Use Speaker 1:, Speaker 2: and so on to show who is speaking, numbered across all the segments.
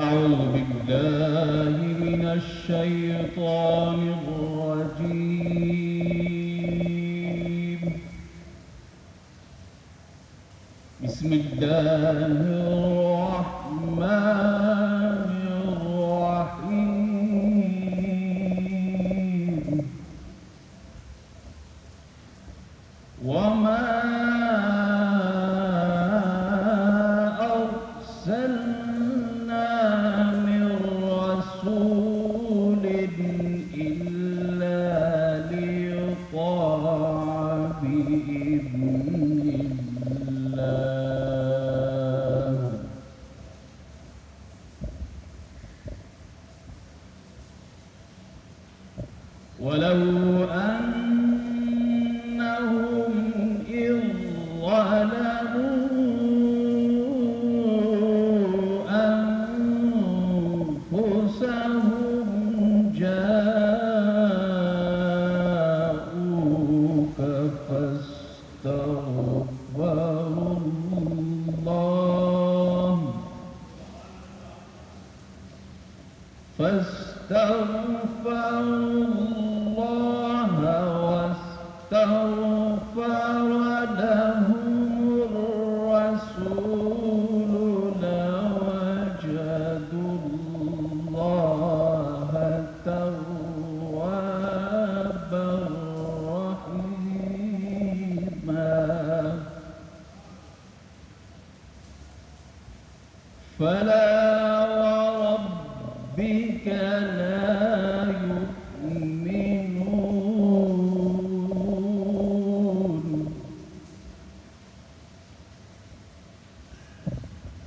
Speaker 1: أعوذ بالله من الشيطان الرجيم. بسم الله الرحمن الرحيم. وما أرسلنا من رسول إلا ليطاع بإذن الله. ولو أنهم إذ ظلموا أنفسهم جاءوك فاستغفروا الله واستغفر لهم الرسول لوجدوا الله توابا رحيما. فلا وربك لا يؤمنون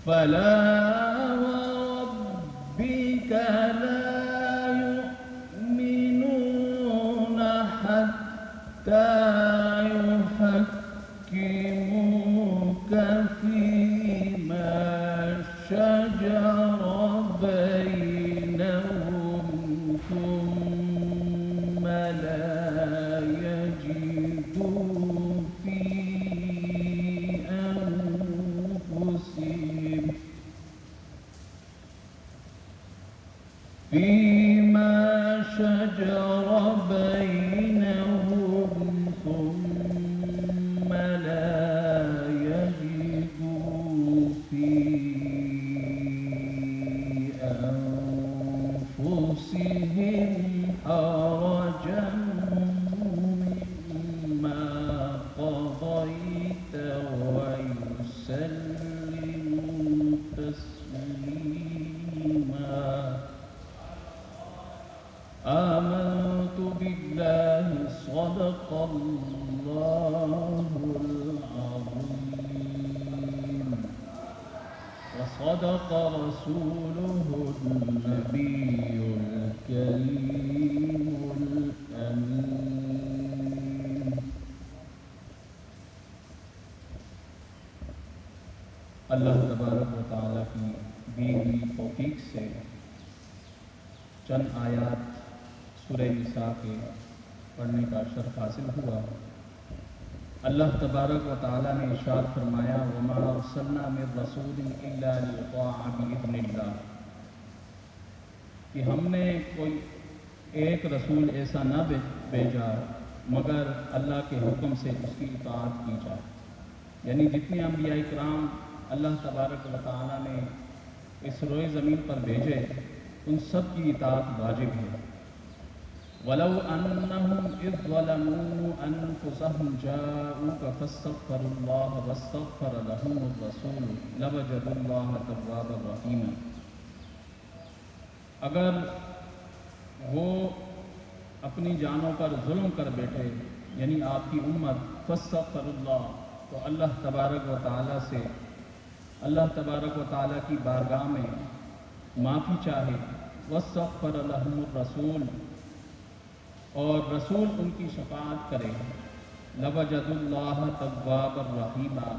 Speaker 1: فلا وربك لا يؤمنون حتى يحكموك فيما شجر بينهم ثم لا يجدوا في أنفسهم فيما شجر بينهم ثم لا يجدوا في أنفسهم حرجا مما قضيت ويسلموا تسليما. آمنت بالله صدق الله العظيم وصدق رسوله النبي الكريم الأمين. اللہ تبارک و تعالیٰ کی دی ہوئی توفیق سے چند آیات سورہ نساء کے پڑھنے کا شرف حاصل ہوا. اللہ تبارک و تعالیٰ نے ارشاد فرمایا وَمَا أَرْسَلْنَا مِن رَّسُولٍ إِلَّا لِيُطَاعَ بِإِذْنِ اللَّهِ، کہ ہم نے کوئی ایک رسول ایسا نہ بھیجا مگر اللہ کے حکم سے اس کی اطاعت کی جائے. یعنی جتنے انبیاء کرام اللہ تبارک و تعالیٰ نے اس روئے زمین پر بھیجے ان سب کی اطاعت واجب ہے. وَلَوْ أَنَّهُمْ إِذْ ظَلَمُوا أَنفُسَهُمْ جَاءُوكَ فَاسْتَغْفَرُوا اللَّهَ وَاسْتَغْفَرَ لَهُمُ الرَّسُولُ لَوَجَدُوا اللَّهَ تَوَّابًا رَحِيمًا. اگر وہ اپنی جانوں پر ظلم کر بیٹھے یعنی آپ کی امت فاستغفر اللہ، تو اللہ تبارک و تعالیٰ سے اللہ تبارک و تعالیٰ کی بارگاہ میں معافی چاہے. واستغفر لهم الرسول، اور رسول ان کی شفاعت کرے. لوجدوا اللہ توابا رحیما،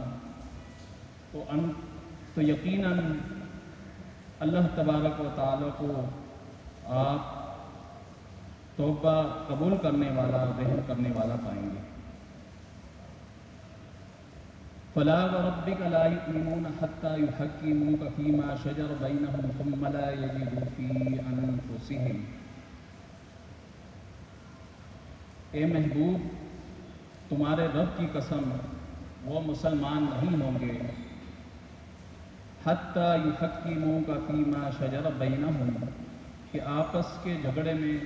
Speaker 1: تو یقیناً اللہ تبارک و تعالیٰ کو آپ توبہ قبول کرنے والا، رحم کرنے والا پائیں گے. فلا وربك لا يؤمنون حتى يحكموك فيما شجر بينهم ثم لا يجدوا في أنفسهم. اے محبوب، تمہارے رب کی قسم وہ مسلمان نہیں ہوں گے حتی یحکموک فیما شجر بینہم، کہ آپس کے جھگڑے میں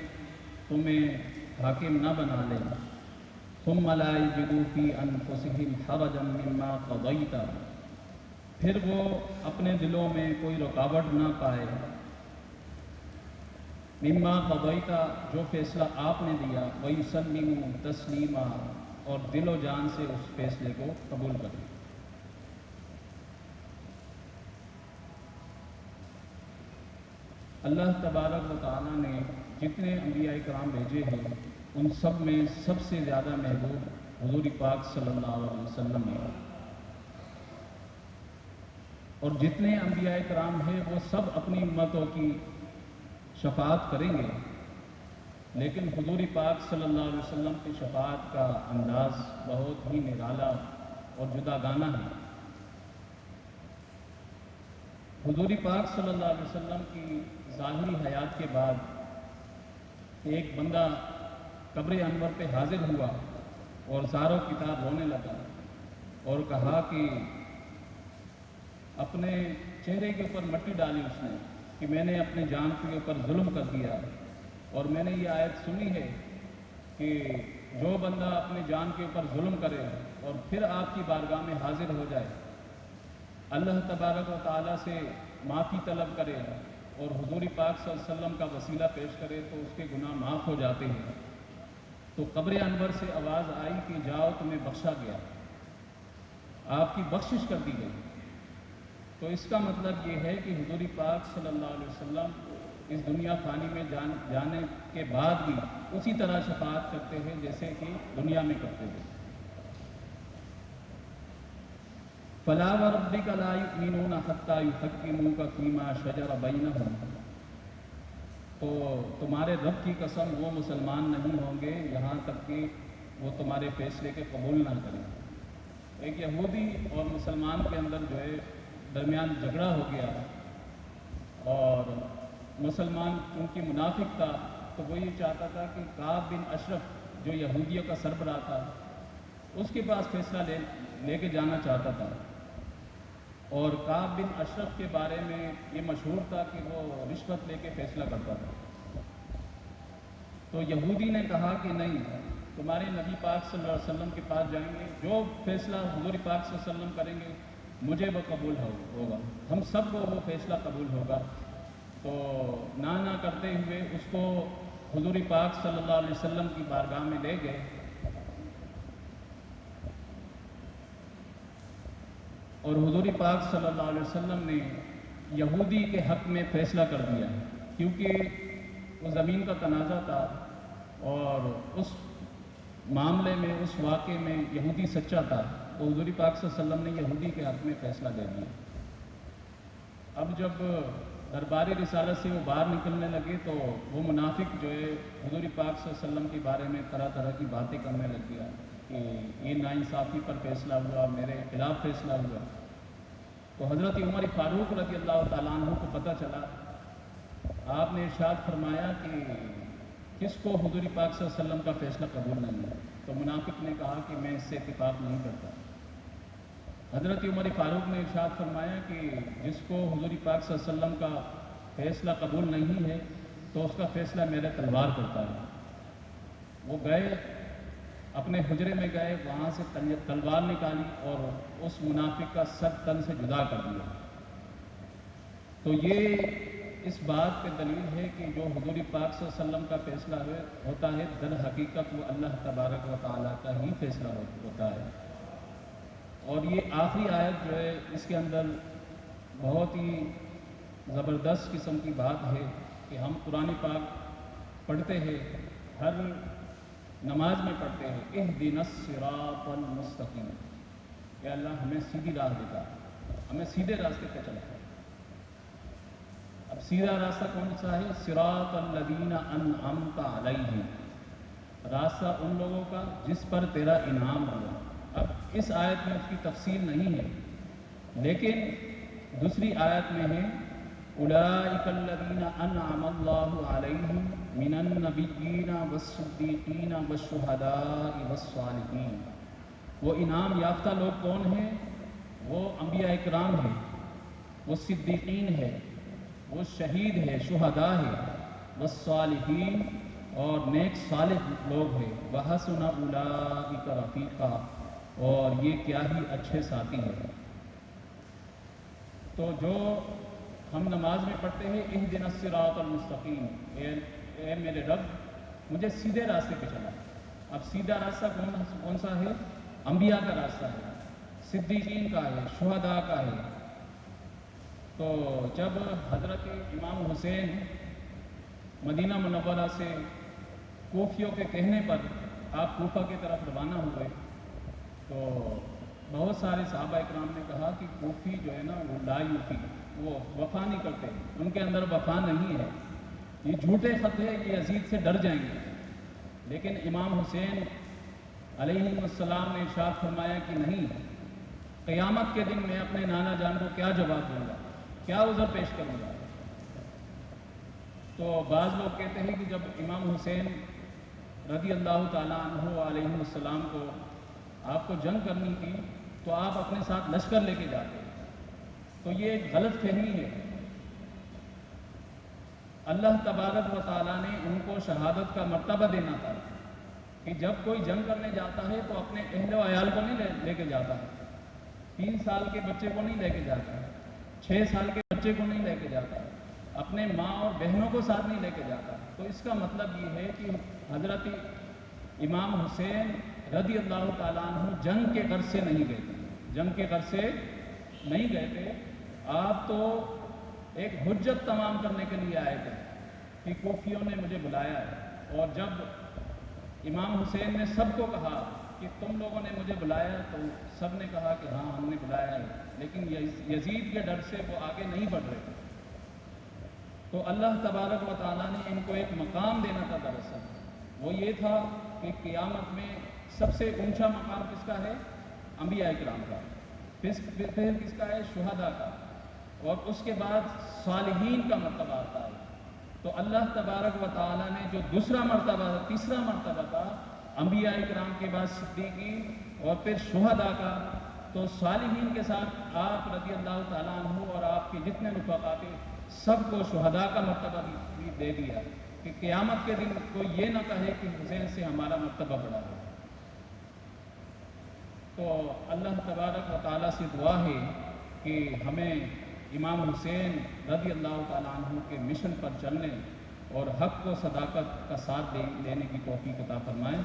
Speaker 1: تمہیں حاکم نہ بنا لیں، ثم لا یجدوا فی انفسہم حرجا مما قضیت، پھر وہ اپنے دلوں میں کوئی رکاوٹ نہ پائے، مما قضیت، جو فیصلہ آپ نے دیا، ویسلموا تسلیما، اور دل و جان سے اس فیصلے کو قبول کریں۔ اللہ تبارک و تعالیٰ نے جتنے انبیاء کرام بھیجے ہیں ان سب میں سب سے زیادہ محبوب حضور پاک صلی اللہ علیہ وسلم ہیں، اور جتنے انبیاء کرام ہیں وہ سب اپنی امتوں کی شفاعت کریں گے، لیکن حضور پاک صلی اللہ علیہ وسلم کی شفاعت کا انداز بہت ہی نرالا اور جداگانہ ہے۔ حضور پاک صلی اللہ علیہ وسلم کی ظاہری حیات کے بعد ایک بندہ قبر انور پہ حاضر ہوا اور زاروں کتاب رونے لگا اور کہا کہ اپنے چہرے کے اوپر مٹی ڈالی اس نے کہ میں نے اپنے جان کے اوپر ظلم کر دیا، اور میں نے یہ آیت سنی ہے کہ جو بندہ اپنے جان کے اوپر ظلم کرے اور پھر آپ کی بارگاہ میں حاضر ہو جائے، اللہ تبارک و تعالیٰ سے معافی طلب کرے اور حضور پاک صلی اللہ علیہ وسلم کا وسیلہ پیش کرے تو اس کے گناہ معاف ہو جاتے ہیں۔ تو قبر انور سے آواز آئی کہ جاؤ تمہیں بخشا گیا، آپ کی بخشش کر دی گئی۔ تو اس کا مطلب یہ ہے کہ حضور پاک صلی اللہ علیہ وسلم اس دنیا فانی میں جانے کے بعد بھی اسی طرح شفاعت کرتے ہیں جیسے کہ دنیا میں کرتے تھے۔ فلا وربک لا یؤمنون حتی یحکموک فیما شجر بینہم، تو تمہارے رب کی قسم وہ مسلمان نہیں ہوں گے یہاں تک کہ وہ تمہارے فیصلے کے قبول نہ کریں۔ ایک یہودی اور مسلمان کے اندر جو ہے درمیان جھگڑا ہو گیا، اور مسلمان چونکہ منافق تھا تو وہ یہ چاہتا تھا کہ کعب بن اشرف جو یہودیوں کا سربراہ تھا اس کے پاس فیصلہ لے کے جانا چاہتا تھا، اور کعب بن اشرف کے بارے میں یہ مشہور تھا کہ وہ رشوت لے کے فیصلہ کرتا تھا۔ تو یہودی نے کہا کہ نہیں، تمہارے نبی پاک صلی اللہ علیہ وسلم کے پاس جائیں گے، جو فیصلہ حضور پاک صلی اللہ علیہ وسلم کریں گے مجھے وہ قبول ہوگا، ہم سب کو وہ فیصلہ قبول ہوگا۔ تو نہ کرتے ہوئے اس کو حضور پاک صلی اللہ علیہ وسلم کی بارگاہ میں لے گئے، اور حضور پاک صلی اللہ علیہ وسلم نے یہودی کے حق میں فیصلہ کر دیا، کیونکہ وہ زمین کا تنازع تھا اور اس معاملے میں اس واقعے میں یہودی سچا تھا، تو حضور پاک صلی اللہ علیہ وسلم نے یہودی کے حق میں فیصلہ دے دیا۔ اب جب درباری رسالت سے وہ باہر نکلنے لگے تو وہ منافق جو ہے حضور پاک صلی اللہ علیہ وسلم کے بارے میں طرح طرح کی باتیں کرنے لگ گیا کہ یہ ناانصافی پر فیصلہ ہوا، میرے خلاف فیصلہ ہوا۔ تو حضرت عمر فاروق رضی اللہ تعالیٰ عنہ کو پتہ چلا، آپ نے ارشاد فرمایا کہ کس کو حضور پاک صلی اللہ علیہ وسلم کا فیصلہ قبول نہیں ہے؟ تو منافق نے کہا کہ میں اس سے اتفاق نہیں کرتا۔ حضرت عمر فاروق نے ارشاد فرمایا کہ جس کو حضور پاک صلی اللہ علیہ وسلم کا فیصلہ قبول نہیں ہے تو اس کا فیصلہ میرے تلوار کرتا ہے۔ وہ گئے، اپنے حجرے میں گئے، وہاں سے تلوار نکالی اور اس منافق کا سر تن سے جدا کر دیا۔ تو یہ اس بات پہ دلیل ہے کہ جو حضور پاک صلی اللہ علیہ وسلم کا فیصلہ ہوتا ہے در حقیقت وہ اللہ تبارک و تعالیٰ کا ہی فیصلہ ہوتا ہے۔ اور یہ آخری آیت جو ہے اس کے اندر بہت ہی زبردست قسم کی بات ہے کہ ہم قرآن پاک پڑھتے ہیں، ہر نماز میں پڑھتے ہیں، اہدنا الصراط المستقیم، کہ اللہ ہمیں سیدھی راہ دکھا، ہمیں سیدھے راستے پہ چلاتا ہے۔ اب سیدھا راستہ کون سا ہے؟ صراط الذین انعمت علیہم، راستہ ان لوگوں کا جس پر تیرا انعام ہوا۔ اب اس آیت میں اس کی تفصیل نہیں ہے، لیکن دوسری آیت میں ہے اولئک الذین انعم اللہ علیہم من النبیین والصدیقین والشہداء والصالحین۔ وہ انعام یافتہ لوگ کون ہیں؟ وہ انبیاء اکرام ہیں، وہ صدیقین ہے، وہ شہید ہے، شہداء ہے، والصالحین اور نیک صالح لوگ ہیں، وحسن اولئک رفیقا، اور یہ کیا ہی اچھے ساتھی ہیں۔ تو جو ہم نماز میں پڑھتے ہیں اہدنا الصراط المستقیم، اے میرے رب مجھے سیدھے راستے پہ چلا۔ اب سیدھا راستہ کون سا ہے؟ انبیاء کا راستہ ہے، صدیقین کا ہے، شہداء کا ہے۔ تو جب حضرت امام حسین مدینہ منورہ سے کوفیوں کے کہنے پر آپ کوفہ کی طرف روانہ ہوئے، تو بہت سارے صحابہ اکرام نے کہا کہ کوفی جو ہے نا وہ لا یوفی، وہ وفا نہیں کرتے، ان کے اندر وفا نہیں ہے، یہ جھوٹے خط ہے، یہ یزید سے ڈر جائیں گے۔ لیکن امام حسین علیہ السلام نے ارشاد فرمایا کہ نہیں، قیامت کے دن میں اپنے نانا جان کو کیا جواب دوں گا، کیا عذر پیش کروں گا۔ تو بعض لوگ کہتے ہیں کہ جب امام حسین رضی اللہ تعالیٰ عنہ علیہ السلام کو آپ کو جنگ کرنی تھی تو آپ اپنے ساتھ لشکر لے کے جاتے، تو یہ ایک غلط فہمی ہے۔ اللہ تبارک و تعالیٰ نے ان کو شہادت کا مرتبہ دینا تھا کہ جب کوئی جنگ کرنے جاتا ہے تو اپنے اہل و عیال کو نہیں لے کے جاتا، 3 سال کے بچے کو نہیں لے کے جاتا، 6 سال کے بچے کو نہیں لے کے جاتا، اپنے ماں اور بہنوں کو ساتھ نہیں لے کے جاتا۔ تو اس کا مطلب یہ ہے کہ حضرت امام حسین رضی اللہ تعالیٰ عنہ جنگ کے غرض سے نہیں گئے تھے، جنگ کے غرض سے نہیں گئے تھے، آپ تو ایک حجت تمام کرنے کے لیے آئے تھے کہ کوفیوں نے مجھے بلایا ہے۔ اور جب امام حسین نے سب کو کہا کہ تم لوگوں نے مجھے بلایا، تو سب نے کہا کہ ہاں ہم نے بلایا ہے، لیکن یزید کے ڈر سے وہ آگے نہیں بڑھ رہے تھے۔ تو اللہ تبارک و تعالیٰ نے ان کو ایک مقام دینا تھا، دراصل وہ یہ تھا کہ قیامت میں سب سے اونچا مقام کس کا ہے؟ انبیاء اکرام کا، پھر کس کا ہے؟ شہداء کا، اور اس کے بعد صالحین کا مرتبہ آتا ہے۔ تو اللہ تبارک و تعالیٰ نے جو دوسرا مرتبہ، تیسرا مرتبہ تھا انبیاء اکرام کے بعد صدیقین اور پھر شہداء کا، تو صالحین کے ساتھ آپ رضی اللہ تعالیٰ عنہ اور آپ کے جتنے رفقا تھے سب کو شہداء کا مرتبہ بھی دے دیا کہ قیامت کے دن کوئی یہ نہ کہے کہ حسین سے ہمارا مرتبہ بڑا ہے۔ تو اللہ تبارک و تعالیٰ سے دعا ہے کہ ہمیں امام حسین رضی اللہ تعالیٰ عنہ کے مشن پر چلنے اور حق و صداقت کا ساتھ دینے کی توفیق عطا فرمائیں۔